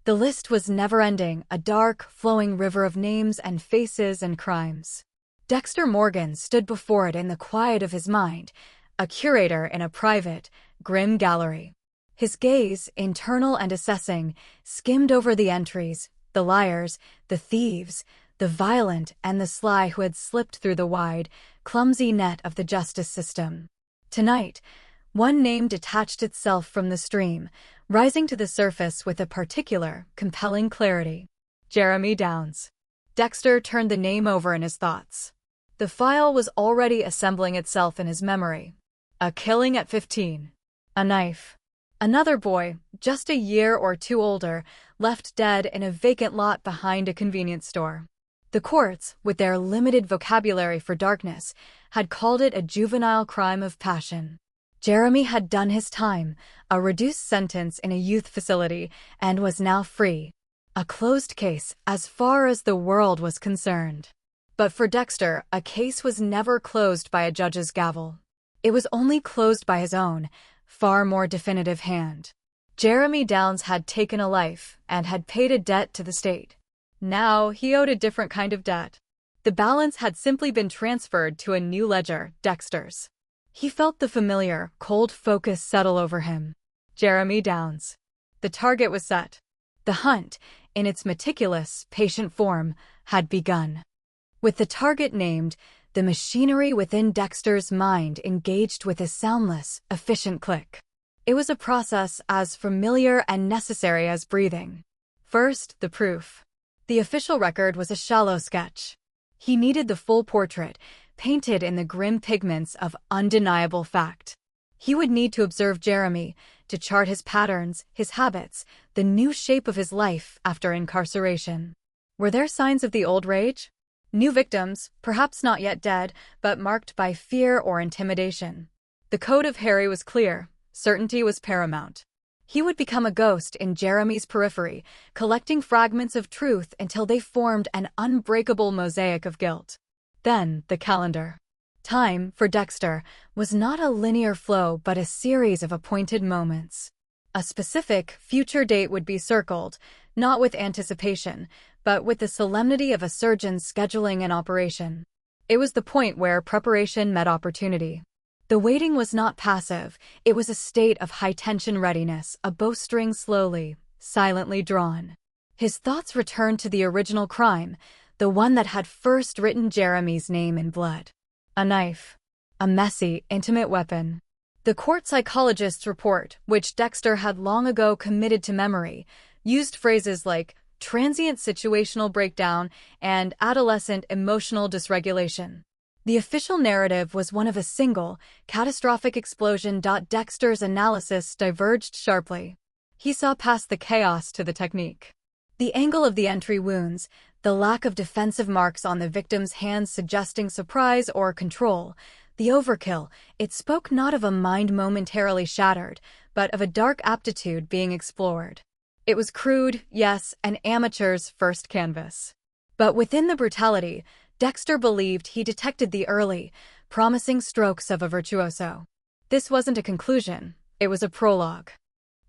The list was never-ending, a dark, flowing river of names and faces and crimes. Dexter Morgan stood before it in the quiet of his mind, a curator in a private, grim gallery. His gaze, internal and assessing, skimmed over the entries, the liars, the thieves, the violent and the sly who had slipped through the wide, clumsy net of the justice system. Tonight, one name detached itself from the stream, rising to the surface with a particular, compelling clarity. Jeremy Downs. Dexter turned the name over in his thoughts. The file was already assembling itself in his memory. A killing at 15. A knife. Another boy, just a year or two older, left dead in a vacant lot behind a convenience store. The courts, with their limited vocabulary for darkness, had called it a juvenile crime of passion. Jeremy had done his time, a reduced sentence in a youth facility, and was now free. A closed case as far as the world was concerned. But for Dexter, a case was never closed by a judge's gavel. It was only closed by his own, far more definitive hand. Jeremy Downs had taken a life and had paid a debt to the state. Now he owed a different kind of debt. The balance had simply been transferred to a new ledger, Dexter's. He felt the familiar, cold focus settle over him. Jeremy Downs. The target was set. The hunt, in its meticulous, patient form, had begun. With the target named, the machinery within Dexter's mind engaged with a soundless, efficient click. It was a process as familiar and necessary as breathing. First, the proof. The official record was a shallow sketch. He needed the full portrait, painted in the grim pigments of undeniable fact. He would need to observe Jeremy, to chart his patterns, his habits, the new shape of his life after incarceration. Were there signs of the old rage? New victims, perhaps not yet dead, but marked by fear or intimidation. The code of Harry was clear. Certainty was paramount. He would become a ghost in Jeremy's periphery, collecting fragments of truth until they formed an unbreakable mosaic of guilt. Then, the calendar. Time, for Dexter, was not a linear flow but a series of appointed moments. A specific, future date would be circled, not with anticipation, but with the solemnity of a surgeon's scheduling an operation. It was the point where preparation met opportunity. The waiting was not passive, it was a state of high-tension readiness, a bowstring slowly, silently drawn. His thoughts returned to the original crime, the one that had first written Jeremy's name in blood. A knife. A messy, intimate weapon. The court psychologist's report, which Dexter had long ago committed to memory, used phrases like transient situational breakdown and adolescent emotional dysregulation. The official narrative was one of a single, catastrophic explosion. Dexter's analysis diverged sharply. He saw past the chaos to the technique. The angle of the entry wounds, the lack of defensive marks on the victim's hands suggesting surprise or control, the overkill, it spoke not of a mind momentarily shattered, but of a dark aptitude being explored. It was crude, yes, an amateur's first canvas. But within the brutality, Dexter believed he detected the early, promising strokes of a virtuoso. This wasn't a conclusion, it was a prologue.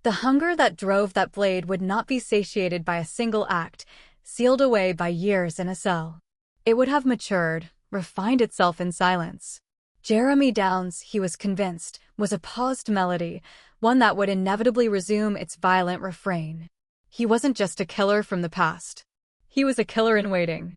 The hunger that drove that blade would not be satiated by a single act, sealed away by years in a cell. It would have matured, refined itself in silence. Jeremy Downs, he was convinced, was a paused melody, one that would inevitably resume its violent refrain. He wasn't just a killer from the past. He was a killer in waiting.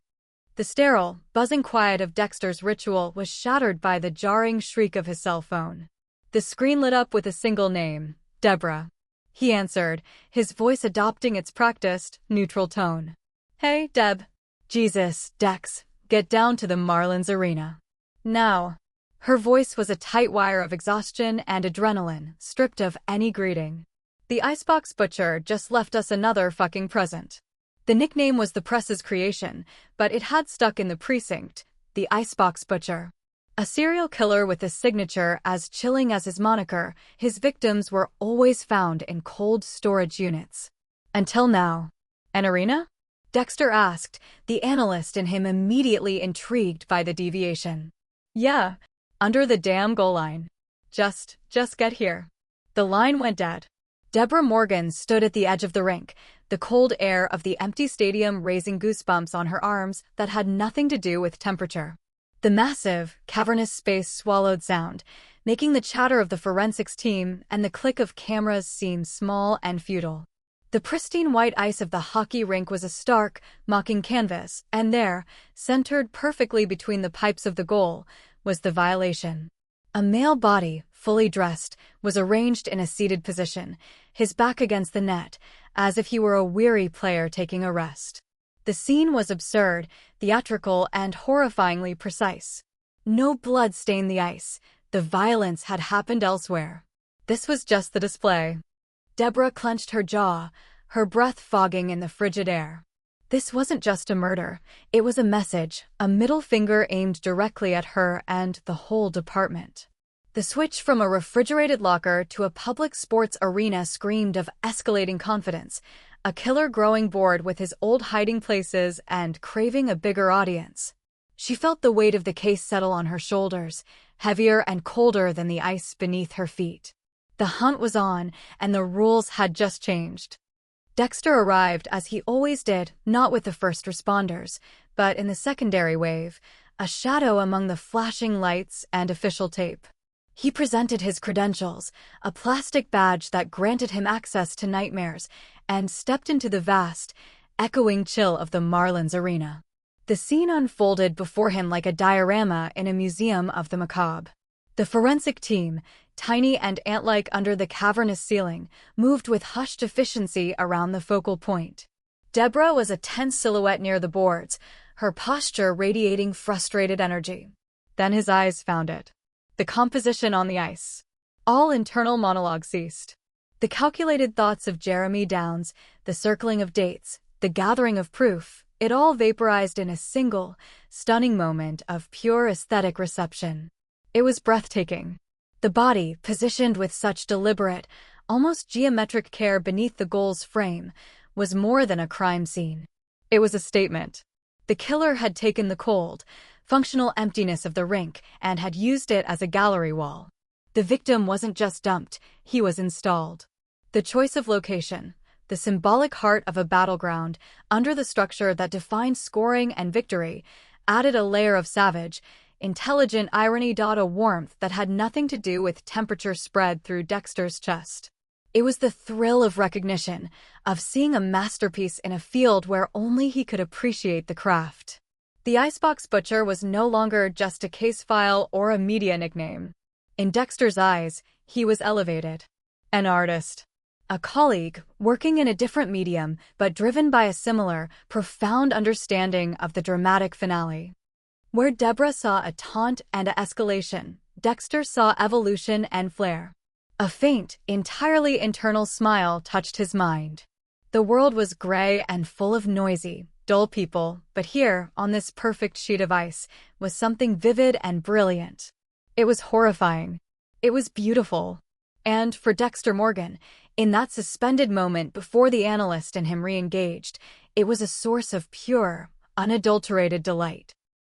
The sterile, buzzing quiet of Dexter's ritual was shattered by the jarring shriek of his cell phone. The screen lit up with a single name, Debra. He answered, his voice adopting its practiced, neutral tone. Hey, Deb. Jesus, Dex, get down to the Marlins arena. Now. Her voice was a tight wire of exhaustion and adrenaline, stripped of any greeting. The Icebox Butcher just left us another fucking present. The nickname was the press's creation, but it had stuck in the precinct, the Icebox Butcher. A serial killer with a signature as chilling as his moniker, his victims were always found in cold storage units. Until now. An arena? Dexter asked, the analyst in him immediately intrigued by the deviation. Yeah. Under the damn goal line. Just get here. The line went dead. Debra Morgan stood at the edge of the rink, the cold air of the empty stadium raising goosebumps on her arms that had nothing to do with temperature. The massive, cavernous space swallowed sound, making the chatter of the forensics team and the click of cameras seem small and futile. The pristine white ice of the hockey rink was a stark, mocking canvas, and there, centered perfectly between the pipes of the goal, was the violation. A male body, fully dressed, was arranged in a seated position, his back against the net, as if he were a weary player taking a rest. The scene was absurd, theatrical, and horrifyingly precise. No blood stained the ice. The violence had happened elsewhere. This was just the display. Debra clenched her jaw, her breath fogging in the frigid air. This wasn't just a murder. It was a message, a middle finger aimed directly at her and the whole department. The switch from a refrigerated locker to a public sports arena screamed of escalating confidence, a killer growing bored with his old hiding places and craving a bigger audience. She felt the weight of the case settle on her shoulders, heavier and colder than the ice beneath her feet. The hunt was on, and the rules had just changed. Dexter arrived as he always did, not with the first responders, but in the secondary wave, a shadow among the flashing lights and official tape. He presented his credentials, a plastic badge that granted him access to nightmares, and stepped into the vast, echoing chill of the Marlins arena. The scene unfolded before him like a diorama in a museum of the macabre. The forensic team, tiny and ant-like under the cavernous ceiling, moved with hushed efficiency around the focal point. Debra was a tense silhouette near the boards, her posture radiating frustrated energy. Then his eyes found it. The composition on the ice. All internal monologue ceased. The calculated thoughts of Jeremy Downs, the circling of dates, the gathering of proof, it all vaporized in a single, stunning moment of pure aesthetic reception. It was breathtaking. The body, positioned with such deliberate, almost geometric care beneath the goal's frame, was more than a crime scene. It was a statement. The killer had taken the cold, functional emptiness of the rink and had used it as a gallery wall. The victim wasn't just dumped, he was installed. The choice of location, the symbolic heart of a battleground, under the structure that defined scoring and victory, added a layer of savage, intelligent irony. A warmth that had nothing to do with temperature spread through Dexter's chest. It was the thrill of recognition, of seeing a masterpiece in a field where only he could appreciate the craft. The Icebox Butcher was no longer just a case file or a media nickname. In Dexter's eyes, he was elevated. An artist. A colleague, working in a different medium, but driven by a similar, profound understanding of the dramatic finale. Where Debra saw a taunt and a escalation, Dexter saw evolution and flair. A faint, entirely internal smile touched his mind. The world was gray and full of noisy, dull people, but here, on this perfect sheet of ice, was something vivid and brilliant. It was horrifying. It was beautiful. And, for Dexter Morgan, in that suspended moment before the analyst and him re-engaged, it was a source of pure, unadulterated delight.